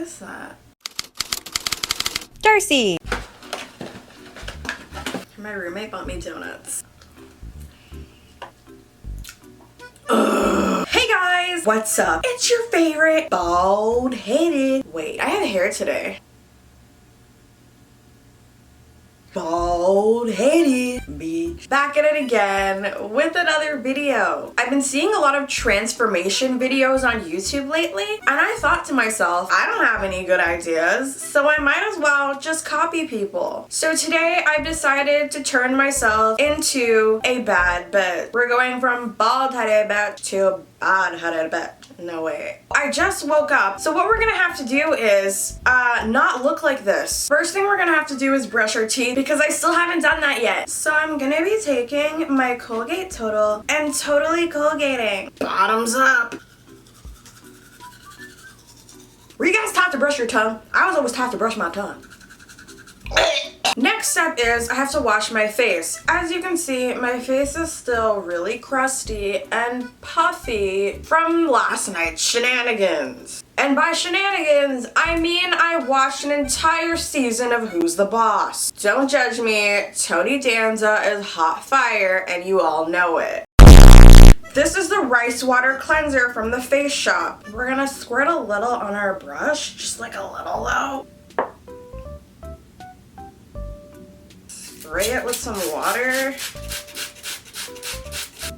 is that? Darcei! My roommate bought me donuts. Ugh. Hey guys! What's up? It's your favorite bald-headed... Wait, I have hair today. Bald-headed bitch. Back at it again with another video. I've been seeing a lot of transformation videos on YouTube lately, and I thought to myself, I don't have any good ideas, so I might as well just copy people. So today I've decided to turn myself into a bad bitch. We're going from bald-headed bitch to bad-headed bitch. No way. I just woke up, so what we're gonna have to do is not look like this. First thing we're gonna have to do is brush our teeth because I still haven't done that yet. So I'm gonna be taking my Colgate Total and totally Colgating. Bottoms up. Were you guys taught to brush your tongue? I was always taught to brush my tongue. Next step is I have to wash my face. As you can see, my face is still really crusty and puffy from last night's shenanigans. And by shenanigans, I mean I watched an entire season of Who's the Boss. Don't judge me, Tony Danza is hot fire and you all know it. This is the rice water cleanser from the Face Shop. We're gonna squirt a little on our brush, just like a little though. Spray it with some water.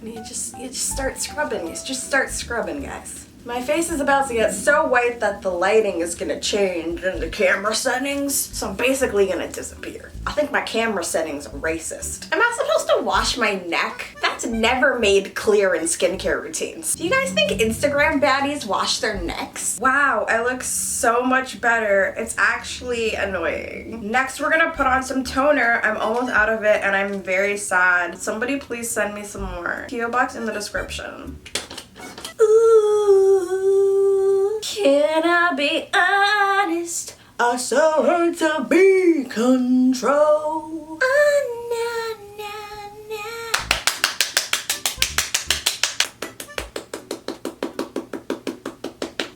And you just start scrubbing. You just start scrubbing, guys. My face is about to get so white that the lighting is gonna change in the camera settings. So I'm basically gonna disappear. I think my camera settings are racist. Am I supposed to wash my neck? That's never made clear in skincare routines. Do you guys think Instagram baddies wash their necks? Wow, I look so much better. It's actually annoying. Next, we're gonna put on some toner. I'm almost out of it and I'm very sad. Somebody please send me some more. PO box in the description. Ooh, can I be honest? I so hurt to be controlled.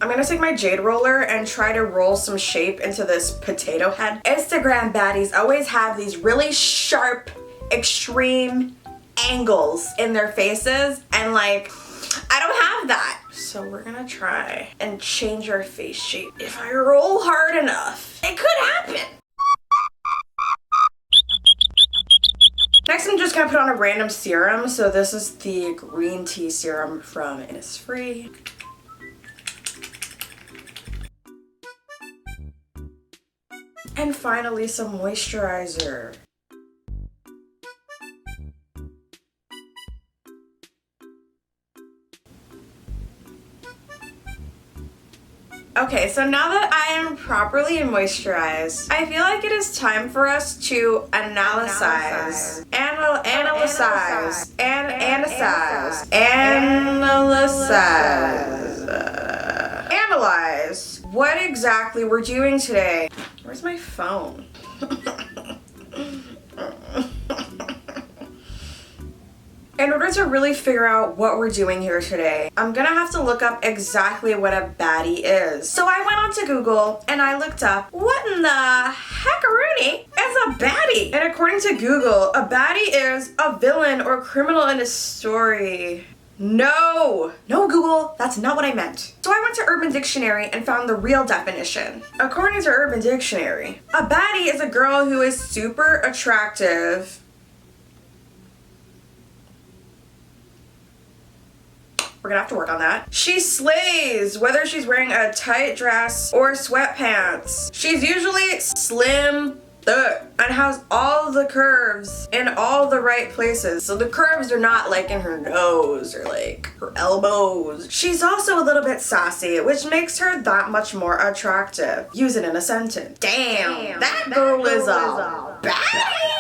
I'm gonna take my Jade roller and try to roll some shape into this potato head. Instagram baddies always have these really sharp, extreme angles in their faces, and like, I don't have that. So we're gonna try and change our face shape. If I roll hard enough, it could happen. Next, I'm just gonna put on a random serum. So this is the green tea serum from Innisfree. And finally, some moisturizer. Okay, so now that I am properly moisturized, I feel like it is time for us to analyze what exactly we're doing today. Where's my phone? In order to really figure out what we're doing here today, I'm gonna have to look up exactly what a baddie is. So I went onto Google and I looked up, what in the heckaroonie is a baddie? And according to Google, a baddie is a villain or criminal in a story. No, Google, that's not what I meant. So I went to Urban Dictionary and found the real definition. According to Urban Dictionary, a baddie is a girl who is super attractive. We're gonna have to work on that. She slays, whether she's wearing a tight dress or sweatpants. She's usually slim, thick, and has all the curves in all the right places. So the curves are not like in her nose or like her elbows. She's also a little bit sassy, which makes her that much more attractive. Use it in a sentence. Damn, that girl is a baddie!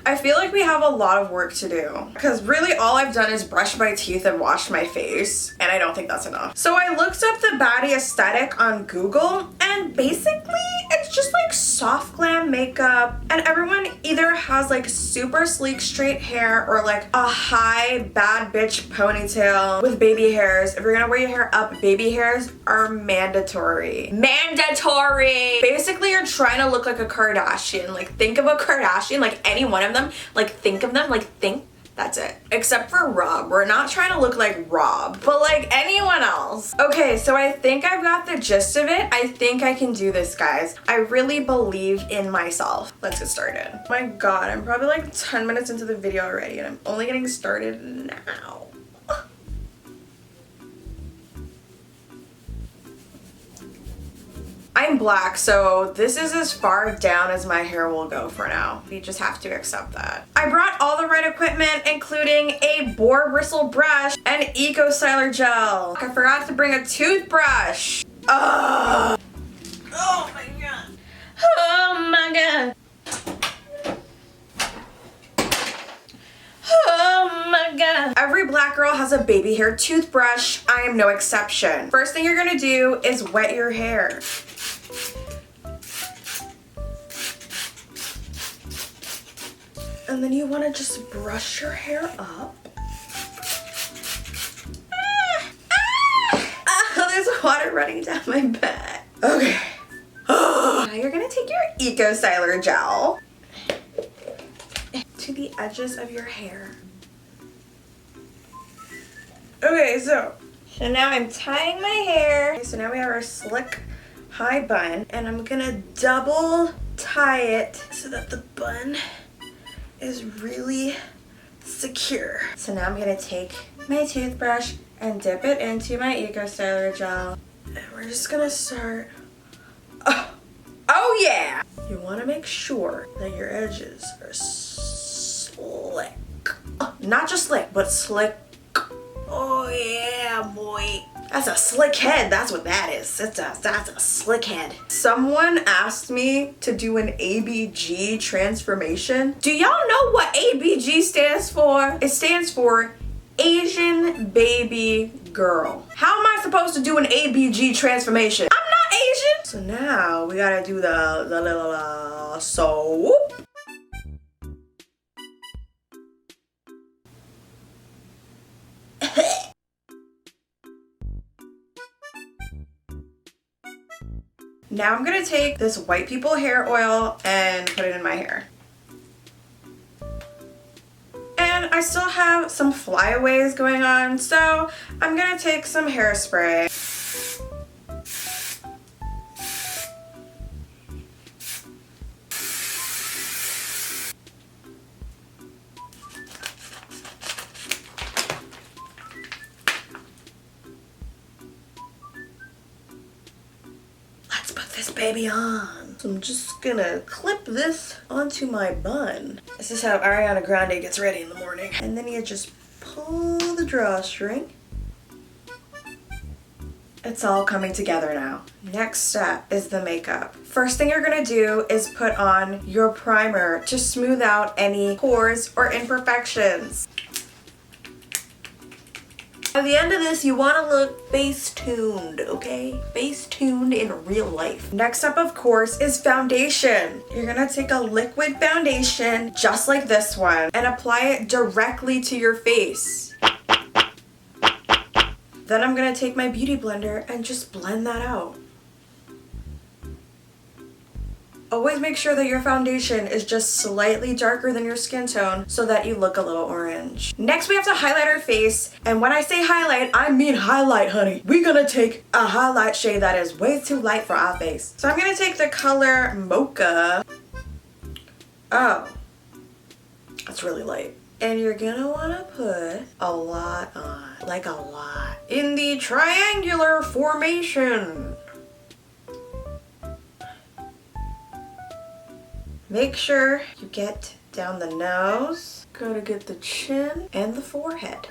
I feel like we have a lot of work to do because really all I've done is brush my teeth and wash my face, and I don't think that's enough. So I looked up the baddie aesthetic on Google, and basically it's just like soft glam makeup, and everyone either has like super sleek straight hair or like a high bad bitch ponytail with baby hairs. If you're gonna wear your hair up, baby hairs are mandatory. Mandatory! Basically, you're trying to look like a Kardashian. Like, think of a Kardashian, like any one of them. Like, think of them, like think. That's it. Except for Rob. We're not trying to look like Rob, but like anyone else. Okay, so I think I've got the gist of it. I think I can do this, guys. I really believe in myself. Let's get started. Oh my God, I'm probably like 10 minutes into the video already and I'm only getting started now. I'm black, so this is as far down as my hair will go for now. You just have to accept that. I brought all the right equipment, including a boar bristle brush and eco styler gel. I forgot to bring a toothbrush. Ugh. Oh my God. Oh my God. Oh my God. Every black girl has a baby hair toothbrush. I am no exception. First thing you're gonna do is wet your hair. And then you want to just brush your hair up. There's water running down my back. Okay. Now you're gonna take your eco styler gel to the edges of your hair. Okay, so now I'm tying my hair. Okay, so now we have our slick high bun, and I'm gonna double tie it so that the bun is really secure. So now I'm gonna take my toothbrush and dip it into my eco styler gel, and we're just gonna start. Oh yeah! You want to make sure that your edges are slick. Not just slick, but slick. Oh yeah, boy. That's a slick head. That's what that is. That's a slick head. Someone asked me to do an ABG transformation. Do y'all know what ABG stands for? It stands for Asian Baby Girl. How am I supposed to do an ABG transformation? I'm not Asian. So now we gotta do the little soap. Now I'm gonna take this white people hair oil and put it in my hair. And I still have some flyaways going on, so I'm gonna take some hairspray. This baby on. So I'm just gonna clip this onto my bun. This is how Ariana Grande gets ready in the morning. And then you just pull the drawstring. It's all coming together now. Next step is the makeup. First thing you're gonna do is put on your primer to smooth out any pores or imperfections. At the end of this, you want to look face-tuned, okay? Face-tuned in real life. Next up, of course, is foundation. You're gonna take a liquid foundation, just like this one, and apply it directly to your face. Then I'm gonna take my beauty blender and just blend that out. Always make sure that your foundation is just slightly darker than your skin tone so that you look a little orange. Next, we have to highlight our face. And when I say highlight, I mean highlight, honey. We're gonna take a highlight shade that is way too light for our face. So I'm gonna take the color Mocha. Oh, that's really light. And you're gonna wanna put a lot on, like a lot, in the triangular formation. Make sure you get down the nose, gotta get the chin and the forehead.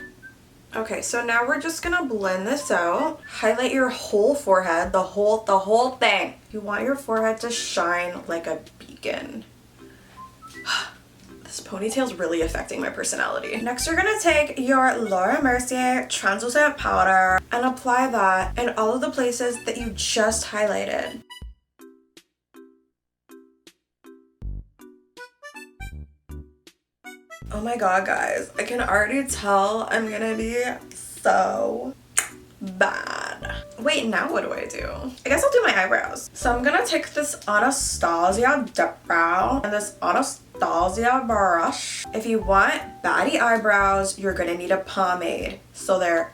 Okay, so now we're just gonna blend this out. Highlight your whole forehead, the whole thing. You want your forehead to shine like a beacon. This ponytail's really affecting my personality. Next, you're gonna take your Laura Mercier translucent powder and apply that in all of the places that you just highlighted. Oh my god, guys. I can already tell I'm gonna be so bad. Wait, now what do I do? I guess I'll do my eyebrows. So I'm gonna take this Anastasia dip brow and this Anastasia brush. If you want baddie eyebrows, you're gonna need a pomade. So they're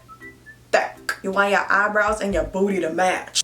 thick. You want your eyebrows and your booty to match.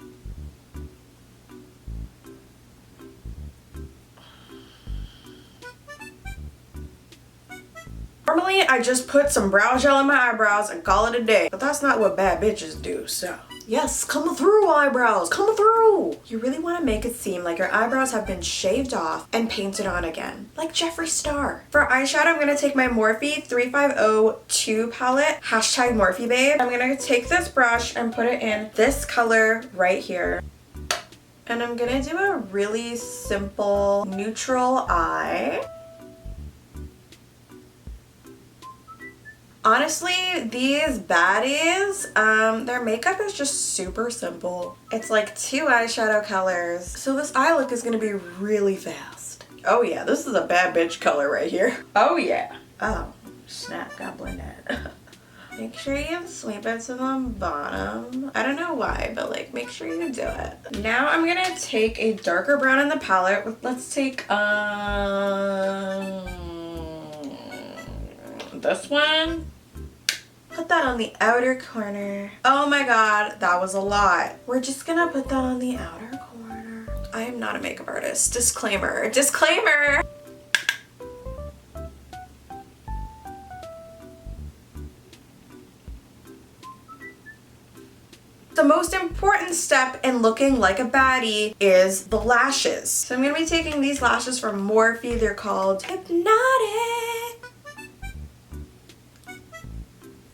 Normally, I just put some brow gel in my eyebrows and call it a day. But that's not what bad bitches do, so. Yes, come through, eyebrows, come through! You really want to make it seem like your eyebrows have been shaved off and painted on again. Like Jeffree Star. For eyeshadow, I'm going to take my Morphe 3502 palette, hashtag Morphe babe. I'm going to take this brush and put it in this color right here. And I'm going to do a really simple neutral eye. Honestly, these baddies, their makeup is just super simple. It's like 2 eyeshadow colors. So this eye look is gonna be really fast. Oh yeah, this is a bad bitch color right here. Oh yeah. Oh, snap, got blended. Make sure you sweep it to the bottom. I don't know why, but like make sure you do it. Now I'm gonna take a darker brown in the palette. Let's take, this one. Put that on the outer corner. Oh my god, that was a lot. We're just gonna put that on the outer corner. I am not a makeup artist. Disclaimer. Disclaimer! The most important step in looking like a baddie is the lashes. So I'm gonna be taking these lashes from Morphe. They're called Hypnotic.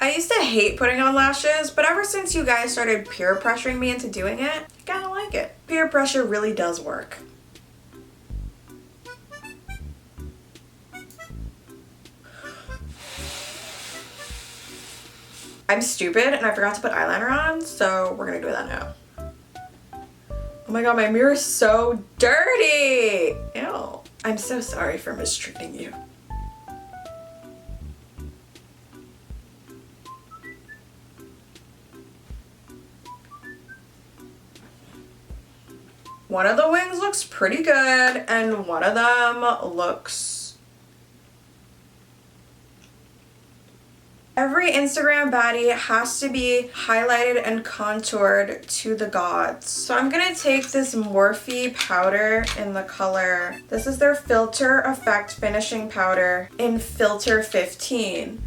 I used to hate putting on lashes, but ever since you guys started peer pressuring me into doing it, I kinda like it. Peer pressure really does work. I'm stupid and I forgot to put eyeliner on, so we're gonna do that now. Oh my god, my mirror is so dirty! Ew. I'm so sorry for mistreating you. One of the wings looks pretty good and one of them looks... Every Instagram baddie has to be highlighted and contoured to the gods. So I'm gonna take this Morphe powder in the color. This is their Filter Effect Finishing Powder in Filter 15.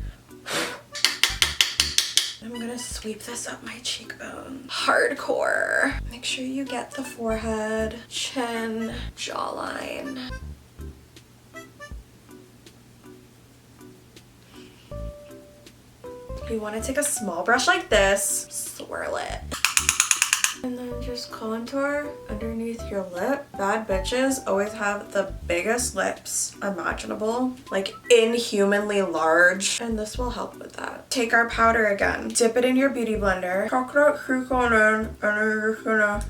I'm gonna sweep this up my cheekbone. Hardcore. Make sure you get the forehead, chin, jawline. You want to take a small brush like this, swirl it. And then just contour underneath your lip. Bad bitches always have the biggest lips imaginable, like inhumanly large, and this will help with that. Take our powder again, dip it in your beauty blender, crack that crease on in, and then you're just gonna...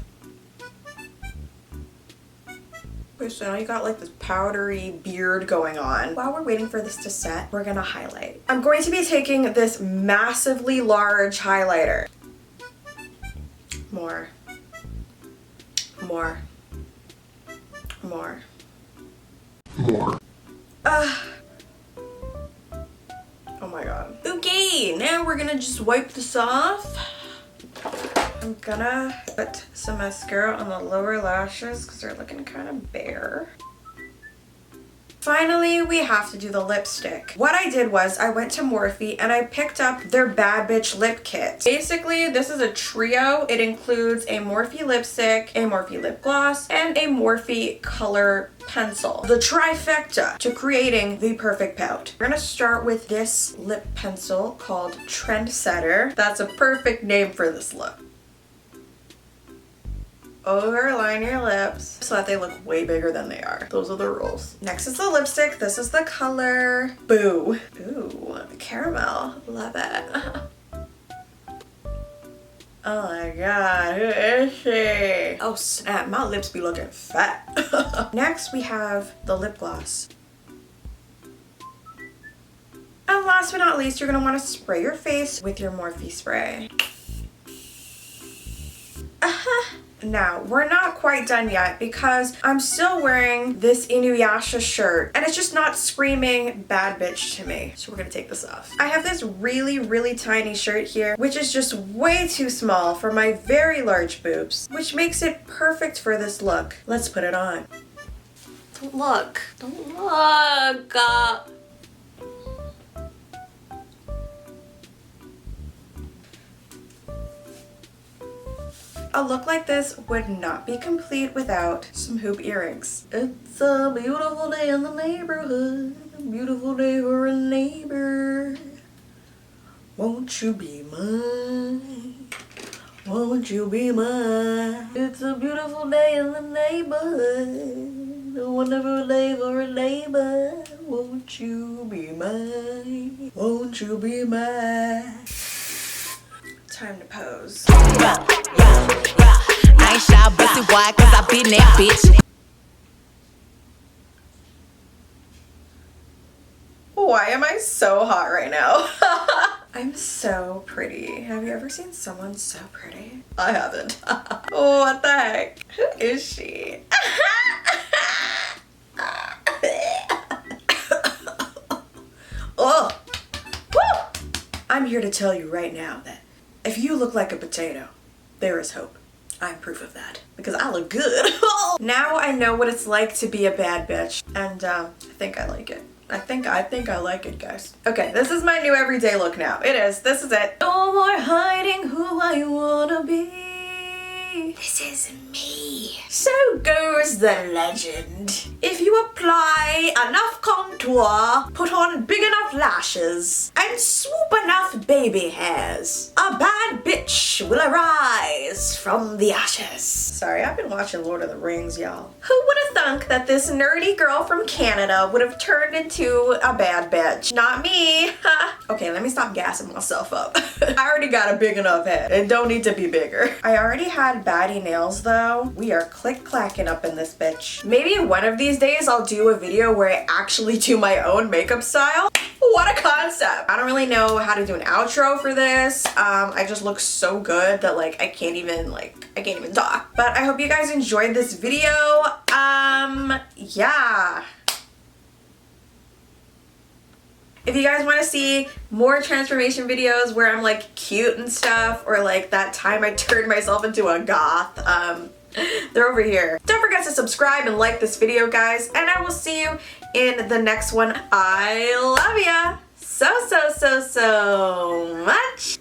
Okay, so now you got like this powdery beard going on. While we're waiting for this to set, we're gonna highlight. I'm going to be taking this massively large highlighter. More. More. More. More. Oh my god. Okay, now we're gonna just wipe this off. I'm gonna put some mascara on the lower lashes because they're looking kind of bare. Finally, we have to do the lipstick. What I did was I went to Morphe and I picked up their Bad Bitch Lip Kit. Basically, this is a trio. It includes a Morphe lipstick, a Morphe lip gloss, and a Morphe color pencil. The trifecta to creating the perfect pout. We're gonna start with this lip pencil called Trendsetter. That's a perfect name for this look. Overline your lips so that they look way bigger than they are. Those are the rules. Next is the lipstick. This is the color Boo. Ooh, caramel. Love it. Oh my god, who is she? Oh snap, my lips be looking fat. Next we have the lip gloss. last but not least, you're gonna wanna spray your face with your Morphe spray. Now, we're not quite done yet because I'm still wearing this Inuyasha shirt and it's just not screaming bad bitch to me. So we're gonna take this off. I have this really, really tiny shirt here, which is just way too small for my very large boobs, which makes it perfect for this look. Let's put it on. Don't look. Don't look. A look like this would not be complete without some hoop earrings. It's a beautiful day in the neighborhood, a beautiful day for a neighbor. Won't you be mine? Won't you be mine? It's a beautiful day in the neighborhood, a wonderful day for a neighbor. Won't you be mine? Won't you be mine? Time to pose. I ain't shy, busty wide, cause I been that bitch. Why am I so hot right now? I'm so pretty. Have you ever seen someone so pretty? I haven't. What the heck? Who is she? Oh. Woo! I'm here to tell you right now that if you look like a potato, there is hope. I'm proof of that because I look good. Now I know what it's like to be a bad bitch, and I think I like it. I think I like it, guys. Okay, this is my new everyday look now. It is. This is it. No more hiding who I wanna be. This is me. So goes the legend. If you apply enough contour, put on big enough lashes, and swoop enough baby hairs, a bad bitch will arise from the ashes. Sorry, I've been watching Lord of the Rings, y'all. Who would have thunk that this nerdy girl from Canada would have turned into a bad bitch? Not me. Okay, let me stop gassing myself up. I already got a big enough head. It don't need to be bigger. I already had baddie nails though. We are click-clacking up in this bitch. Maybe one of these days I'll do a video where I actually do my own makeup style. What a concept. I don't really know how to do an outro for this. I just look so good that like I can't even talk. But I hope you guys enjoyed this video. Yeah. If you guys want to see more transformation videos where I'm like cute and stuff, or like that time I turned myself into a goth, they're over here. Don't forget to subscribe and like this video, guys, and I will see you in the next one. I love ya so much.